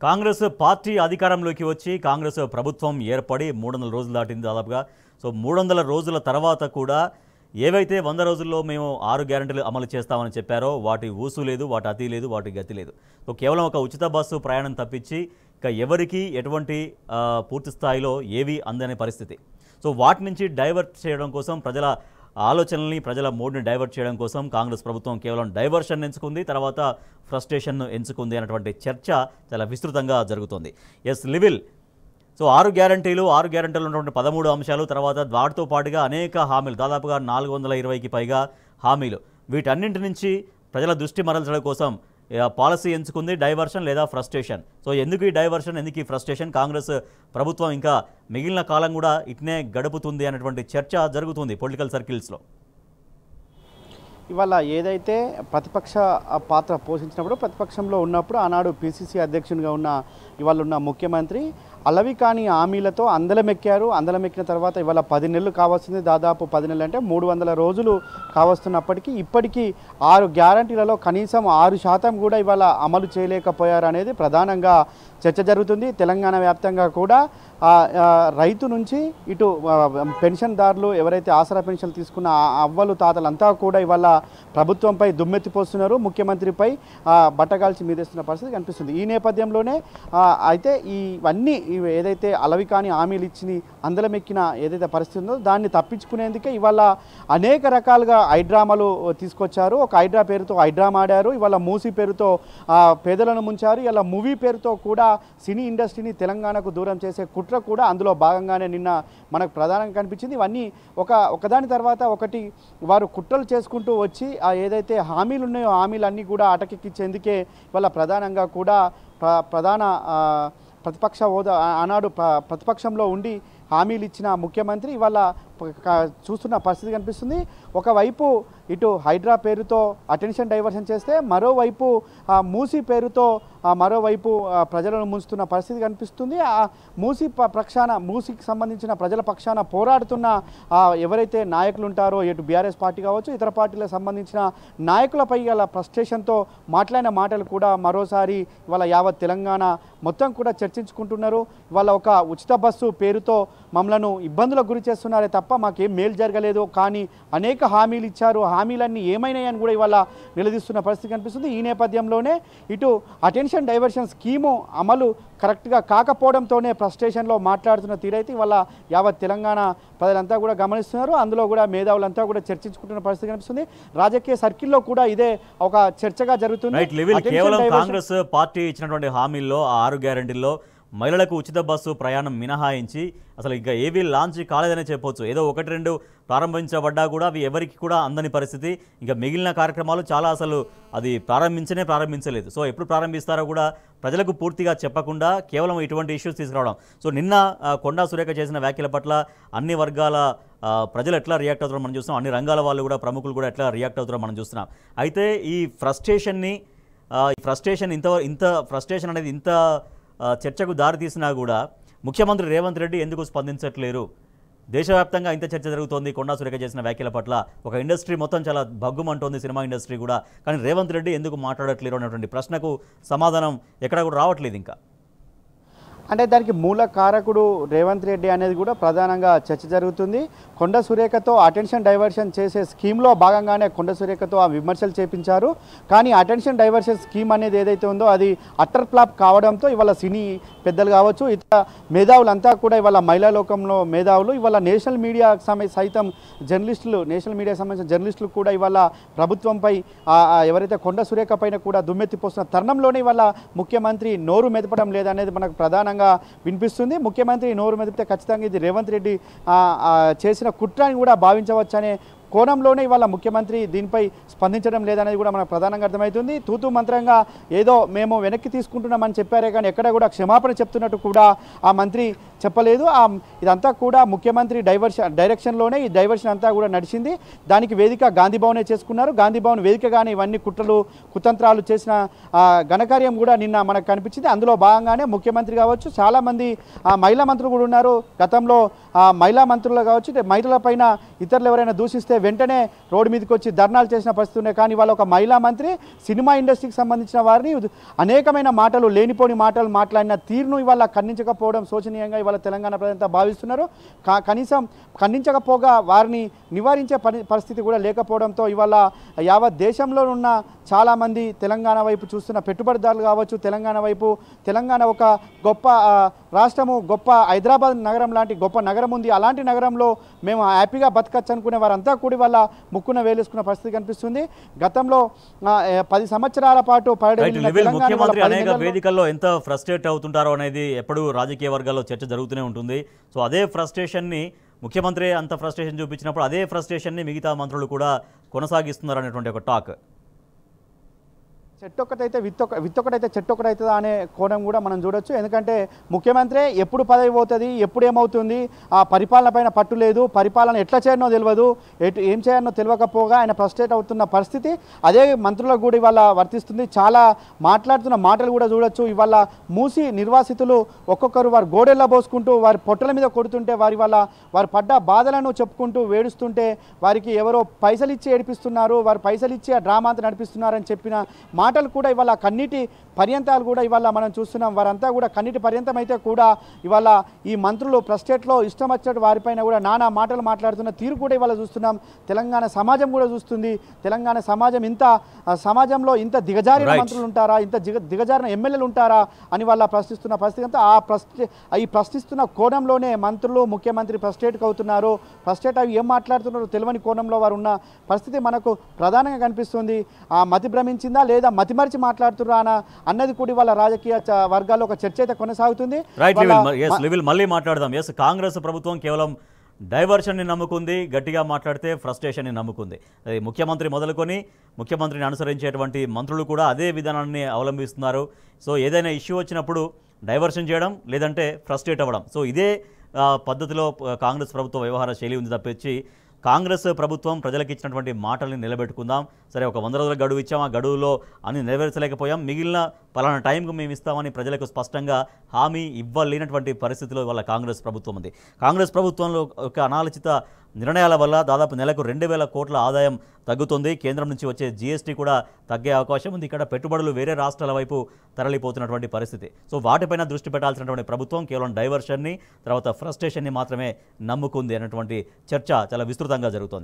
Congress party అధికారంలోకి వచ్చి కాంగ్రెస్ ప్రభుత్వం ఏర్పడి 300 రోజులు దాటింది దాదాపుగా. సో 300 రోజుల తర్వాత కూడా ఏవైతే 100 రోజుల్లో మేము 6 గ్యారెంటీలు అమలు చేస్తామని చెప్పారో వాటి ఊసు లేదు, వాటి అతి లేదు, వాటి గతి లేదు. సో కేవలం ఒక ఉచిత బస్సు ప్రయాణం తప్పించి ఇక ఎవరికి ఎటువంటి పూర్తి స్థాయిలో ఏవి అందని పరిస్థితి. సో వాటి నుంచి డైవర్ట్ చేయడం కోసం ప్రజల ఆలోచనల్ని, ప్రజల మూడ్ని డైవర్ట్ చేయడం కోసం కాంగ్రెస్ ప్రభుత్వం కేవలం డైవర్షన్ ఎంచుకుంది, తర్వాత ఫ్రస్ట్రేషన్ను ఎంచుకుంది అన్నటువంటి చర్చ చాలా విస్తృతంగా జరుగుతుంది. ఎస్ లివిల్, సో 6 గ్యారంటీలు ఉన్నటువంటి 13 అంశాలు, తర్వాత వాటితో పాటుగా అనేక హామీలు, దాదాపుగా 420కి పైగా హామీలు, వీటన్నింటి నుంచి ప్రజల దృష్టి మరల్చడం కోసం పాలసీ ఎంచుకుంది డైవర్షన్ లేదా ఫ్రస్ట్రేషన్. సో ఎందుకు ఈ డైవర్షన్, ఎందుకు ఈ ఫ్రస్ట్రేషన్, కాంగ్రెస్ ప్రభుత్వం ఇంకా మిగిలిన కాలం కూడా ఇట్నే గడుపుతుంది అన్నటువంటి చర్చ జరుగుతుంది పొలిటికల్ సర్కిల్స్లో. ఇవాళ ఏదైతే ప్రతిపక్ష పాత్ర పోషించినప్పుడు, ప్రతిపక్షంలో ఉన్నప్పుడు ఆనాడు పిసిసి అధ్యక్షునిగా ఇవాళ ఉన్న ముఖ్యమంత్రి అలవి కాని హామీలతో అందలమెక్కారు. అందలమెక్కిన తర్వాత ఇవాళ 10 నెలలు కావస్తుంది. దాదాపు 10 నెలలు అంటే 300 రోజులు కావస్తున్నప్పటికీ ఇప్పటికీ 6 గ్యారంటీలలో కనీసం 6% కూడా ఇవాళ అమలు చేయలేకపోయారు అనేది ప్రధానంగా చర్చ జరుగుతుంది. తెలంగాణ వ్యాప్తంగా కూడా రైతు నుంచి ఇటు పెన్షన్దారులు ఎవరైతే ఆసరా పెన్షన్ తీసుకున్న అవ్వలు తాతలంతా కూడా ఇవాళ ప్రభుత్వంపై దుమ్మెత్తిపోస్తున్నారు, ముఖ్యమంత్రిపై బట్టగాల్చి మీదేస్తున్న పరిస్థితి కనిపిస్తుంది. ఈ నేపథ్యంలోనే అయితే ఇవన్నీ ఏదైతే అలవి కాని హామీలు ఇచ్చి అందలమెక్కిన ఏదైతే పరిస్థితి ఉందో దాన్ని తప్పించుకునేందుకే ఇవాళ అనేక రకాలుగా హైడ్రామాలు తీసుకొచ్చారు. ఒక హైడ్రా పేరుతో హైడ్రామా ఆడారు, ఇవాళ మూసీ పేరుతో పేదలను ముంచారు, ఇలా మూవీ పేరుతో కూడా సినీ ఇండస్ట్రీని తెలంగాణకు దూరం చేసే కుట్ర కూడా అందులో భాగంగానే నిన్న మనకు ప్రధానంగా కనిపించింది. ఇవన్నీ ఒకదాని తర్వాత ఒకటి వారు కుట్రలు చేసుకుంటూ వచ్చి ఏదైతే హామీలు ఉన్నాయో హామీలన్నీ కూడా అటకెక్కించేందుకే ఇవాళ ప్రధానంగా కూడా ప్రధాన ప్రతిపక్ష హోదా ఆనాడు ప్రతిపక్షంలో ఉండి హామీలు ఇచ్చిన ముఖ్యమంత్రి ఇవాళ చూస్తున్న పరిస్థితి కనిపిస్తుంది. ఒకవైపు ఇటు హైడ్రా పేరుతో అటెన్షన్ డైవర్షన్ చేస్తే, మరోవైపు మూసీ పేరుతో మరోవైపు ప్రజలను ముంచుతున్న పరిస్థితి కనిపిస్తుంది. మూసీకి సంబంధించిన ప్రజల పక్షాన పోరాడుతున్న ఎవరైతే నాయకులు ఉంటారో, ఇటు బీఆర్ఎస్ పార్టీ కావచ్చు, ఇతర పార్టీలకు సంబంధించిన నాయకులపై ఇలా ఫ్రస్ట్రేషన్తో మాట్లాడిన మాటలు కూడా మరోసారి ఇవాళ యావత్ తెలంగాణ మొత్తం కూడా చర్చించుకుంటున్నారు. ఇవాళ ఒక ఉచిత బస్సు పేరుతో మమ్మలను ఇబ్బందులకు గురి చేస్తున్నారే తప్ప మాకేం మేలు జరగలేదు, కానీ అనేక హామీలు ఇచ్చారు, హామీలన్నీ ఏమైనాయని కూడా ఇవాళ నిలదీస్తున్న పరిస్థితి కనిపిస్తుంది. ఈ నేపథ్యంలోనే ఇటు అటెన్షన్ డైవర్షన్ స్కీము అమలు కరెక్ట్గా కాకపోవడంతోనే ఫ్రస్ట్రేషన్లో మాట్లాడుతున్న తీరైతే ఇవాళ యావత్ తెలంగాణ ప్రజలంతా కూడా గమనిస్తున్నారు. అందులో కూడా మేధావులంతా కూడా చర్చించుకుంటున్న పరిస్థితి కనిపిస్తుంది. రాజకీయ సర్కిల్లో కూడా ఇదే ఒక చర్చగా జరుగుతుంది. కేవలం కాంగ్రెస్ పార్టీ ఇచ్చినటువంటి హామీల్లో 6 గ్యారెంటీల్లో మహిళలకు ఉచిత బస్సు ప్రయాణం మినహాయించి అసలు ఇంకా ఏవీ లాంచ్ కాలేదనే చెప్పొచ్చు. ఏదో 1-2 ప్రారంభించబడ్డా కూడా అవి ఎవరికి కూడా అందని పరిస్థితి. ఇంకా మిగిలిన కార్యక్రమాలు చాలా అసలు అది ప్రారంభించలేదు. సో ఎప్పుడు ప్రారంభిస్తారో కూడా ప్రజలకు పూర్తిగా చెప్పకుండా కేవలం ఇటువంటి ఇష్యూస్ తీసుకురావడం. సో నిన్న కొండా సురేఖ చేసిన వ్యాఖ్యల పట్ల అన్ని వర్గాల ప్రజలు ఎట్లా రియాక్ట్ అవుతారో మనం చూస్తున్నాం, అన్ని రంగాల వాళ్ళు కూడా, ప్రముఖులు కూడా ఎట్లా రియాక్ట్ అవుతారో మనం చూస్తున్నాం. అయితే ఈ ఫ్రస్ట్రేషన్ అనేది ఇంత చర్చకు దారితీసినా కూడా ముఖ్యమంత్రి రేవంత్ రెడ్డి ఎందుకు స్పందించట్లేరు? దేశవ్యాప్తంగా ఇంత చర్చ జరుగుతోంది కొండా సురేఖ చేసిన వ్యాఖ్యల పట్ల. ఒక ఇండస్ట్రీ మొత్తం చాలా భగ్గుమంటోంది, సినిమా ఇండస్ట్రీ కూడా. కానీ రేవంత్ రెడ్డి ఎందుకు మాట్లాడట్లేరు అనేటువంటి ప్రశ్నకు సమాధానం ఎక్కడ కూడా రావట్లేదు ఇంకా. అంటే దానికి మూల కారకుడు రేవంత్ రెడ్డి అనేది కూడా ప్రధానంగా చర్చ జరుగుతుంది. కొండా సురేఖతో అటెన్షన్ డైవర్షన్ చేసే స్కీమ్లో భాగంగానే కొండా సురేఖతో ఆ విమర్శలు చేపించారు. కానీ అటెన్షన్ డైవర్షన్ స్కీమ్ అనేది ఏదైతే ఉందో అది అట్టర్ ఫ్లాప్ కావడంతో ఇవాళ సినీ పెద్దలు కావచ్చు, ఇతర మేధావులంతా కూడా ఇవాళ మహిళా లోకంలో మేధావులు, ఇవాళ నేషనల్ మీడియా సైతం జర్నలిస్టులు, నేషనల్ మీడియాకి సంబంధించిన జర్నలిస్టులు కూడా ఇవాళ ప్రభుత్వంపై ఎవరైతే కొండా సురేఖ పైన కూడా దుమ్మెత్తిపోస్తున్న తరుణంలోనే ఇవాళ ముఖ్యమంత్రి నోరు మెదపడం లేదనేది మనకు ప్రధానంగా వినిపిస్తుంది. ముఖ్యమంత్రి నోరు మెదిపితే ఖచ్చితంగా ఇది రేవంత్ రెడ్డి చేసిన కుట్రని కూడా భావించవచ్చనే కోణంలోనే ఇవాళ ముఖ్యమంత్రి దీనిపై స్పందించడం లేదనేది కూడా మనకు ప్రధానంగా అర్థమవుతుంది. తూతూ మంత్రంగా ఏదో మేము వెనక్కి తీసుకుంటున్నామని చెప్పారే కానీ ఎక్కడ కూడా క్షమాపణ చెప్తున్నట్టు కూడా ఆ మంత్రి చెప్పలేదు. ఇదంతా కూడా ముఖ్యమంత్రి డైరెక్షన్లోనే ఈ డైవర్షన్ అంతా కూడా నడిచింది. దానికి వేదిక గాంధీ భవనే చేసుకున్నారు. గాంధీ భవన్ వేదికగానే ఇవన్నీ కుతంత్రాలు చేసిన ఘనకార్యం కూడా నిన్న మనకు కనిపించింది. అందులో భాగంగానే ముఖ్యమంత్రి కావచ్చు, చాలామంది మహిళా మంత్రులు కూడా ఉన్నారు. గతంలో మహిళా మంత్రులు కావచ్చు, మహిళల పైన ఇతరులు ఎవరైనా దూషిస్తే వెంటనే రోడ్డు మీదకి వచ్చి ధర్నాలు చేసిన పరిస్థితి ఉన్నాయి. కానీ వాళ్ళ ఒక మహిళా మంత్రి సినిమా ఇండస్ట్రీకి సంబంధించిన వారిని అనేకమైన మాటలు లేనిపోని మాటలు మాట్లాడిన తీరును ఇవాళ ఖండించకపోవడం శోచనీయంగా ఇవాళ తెలంగాణ ప్రజలంతా భావిస్తున్నారు. కనీసం ఖండించకపోగా వారిని నివారించే పరిస్థితి కూడా లేకపోవడంతో ఇవాళ యావత్ దేశంలో ఉన్న చాలామంది తెలంగాణ వైపు చూస్తున్న పెట్టుబడిదారులు కావచ్చు, తెలంగాణ ఒక గొప్ప రాష్ట్రము, గొప్ప హైదరాబాద్ నగరం లాంటి గొప్ప నగరం ఉంది. అలాంటి నగరంలో మేము హ్యాపీగా బతకచ్చు అనుకునే వారంతా కూడి వల్ల ముక్కున వేలేసుకున్న పరిస్థితి కనిపిస్తుంది. గతంలో 10 సంవత్సరాల పాటు ముఖ్యమంత్రి అనేక వేదికల్లో ఎంత ఫ్రస్ట్రేట్ అవుతుంటారో అనేది ఎప్పుడు రాజకీయ వర్గాల్లో చర్చ జరుగుతూనే ఉంటుంది. సో అదే ఫ్రస్ట్రేషన్ని ముఖ్యమంత్రి అంత ఫ్రస్ట్రేషన్ చూపించినప్పుడు అదే ఫ్రస్ట్రేషన్ని మిగతా మంత్రులు కూడా కొనసాగిస్తున్నారు అనేటువంటి ఒక టాక్. చెట్టొక్కటైతే విత్తొక్కటైతే చెట్టొక్కటైతుందా అనే కోణం కూడా మనం చూడొచ్చు. ఎందుకంటే ముఖ్యమంత్రి ఎప్పుడు పదవి పోతుంది, ఎప్పుడు ఏమవుతుంది, ఆ పరిపాలన పైన పట్టు లేదు, పరిపాలన ఎట్లా చేయాలనో తెలియదు, ఏం చేయాలనో తెలియకపోగా ఆయన ఫ్రస్ట్రేట్ అవుతున్న పరిస్థితి అదే మంత్రులకు కూడా ఇవాళ వర్తిస్తుంది. చాలా మాట్లాడుతున్న మాటలు కూడా చూడొచ్చు. ఇవాళ మూసి నిర్వాసితులు ఒక్కొక్కరు వారు గోడెల్లా పోసుకుంటూ వారి పొట్టల మీద కొడుతుంటే వారు పడ్డ బాధలను చెప్పుకుంటూ వేడుస్తుంటే వారికి ఎవరో పైసలు ఇచ్చి ఏడిపిస్తున్నారు, వారు పైసలు ఇచ్చి ఆ డ్రామా అంతా నడిపిస్తున్నారని చెప్పిన మాటలు కూడా ఇవాళ కన్నీటి పర్యంతాలు కూడా ఇవాళ మనం చూస్తున్నాం. వారంతా కూడా కన్నీటి పర్యంతం అయితే కూడా ఇవాళ ఈ మంత్రులు ఫ్రస్ట్రేట్లో ఇష్టం వచ్చినట్టు వారిపైన కూడా నానా మాటలు మాట్లాడుతున్న తీరు కూడా ఇవాళ చూస్తున్నాం. తెలంగాణ సమాజం కూడా చూస్తుంది. తెలంగాణ సమాజంలో ఇంత దిగజారిన మంత్రులు ఉంటారా, ఇంత దిగజారిన ఎమ్మెల్యేలు ఉంటారా అని వాళ్ళ ప్రశ్నిస్తున్న పరిస్థితి అంతా ఈ ప్రశ్నిస్తున్న కోణంలోనే మంత్రులు ముఖ్యమంత్రి ఫ్రస్ట్రేట్కి అవుతున్నారు. ఫ్రస్ట్రేట్ అవి ఏం మాట్లాడుతున్నారో తెలియని కోణంలో వారు ఉన్న పరిస్థితి మనకు ప్రధానంగా కనిపిస్తుంది. ఆ మతి భ్రమించిందా లేదా మతిమరిచి మాట్లాడుతున్నా అన్నది కూడా వాళ్ళ రాజకీయ వర్గాల్లో ఒక చర్చ అయితే కొనసాగుతుంది. మళ్ళీ మాట్లాడదాం. కాంగ్రెస్ ప్రభుత్వం కేవలం డైవర్షన్ని నమ్ముకుంది, గట్టిగా మాట్లాడితే ఫ్రస్ట్రేషన్ని నమ్ముకుంది. ముఖ్యమంత్రి మొదలుకొని ముఖ్యమంత్రిని అనుసరించేటువంటి మంత్రులు కూడా అదే విధానాన్ని అవలంబిస్తున్నారు. సో ఏదైనా ఇష్యూ వచ్చినప్పుడు డైవర్షన్ చేయడం, లేదంటే ఫ్రస్ట్రేట్ అవ్వడం. సో ఇదే పద్ధతిలో కాంగ్రెస్ ప్రభుత్వ వ్యవహార శైలి ఉంది తప్పించి కాంగ్రెస్ ప్రభుత్వం ప్రజలకు ఇచ్చినటువంటి మాటల్ని నిలబెట్టుకుందాం, సరే ఒక 100 రోజుల గడువు ఇచ్చాం, ఆ గడువులో అన్ని నెరవేర్చలేకపోయాం, మిగిలిన పలానా టైంకు మేము ఇస్తామని ప్రజలకు స్పష్టంగా హామీ ఇవ్వలేనటువంటి పరిస్థితిలో ఇవాళ కాంగ్రెస్ ప్రభుత్వం ఉంది. కాంగ్రెస్ ప్రభుత్వంలో ఒక అనాలోచిత నిర్ణయాల వల్ల దాదాపు నెలకు 2,000 కోట్ల ఆదాయం తగ్గుతుంది. కేంద్రం నుంచి వచ్చే జీఎస్టీ కూడా తగ్గే అవకాశం ఉంది. ఇక్కడ పెట్టుబడులు వేరే రాష్ట్రాల వైపు తరలిపోతున్నటువంటి పరిస్థితి. సో వాటిపైన దృష్టి పెట్టాల్సినటువంటి ప్రభుత్వం కేవలం డైవర్షన్ని, తర్వాత ఫ్రస్ట్రేషన్ని మాత్రమే నమ్ముకుంది అన్నటువంటి చర్చ చాలా విస్తృతంగా జరుగుతుంది.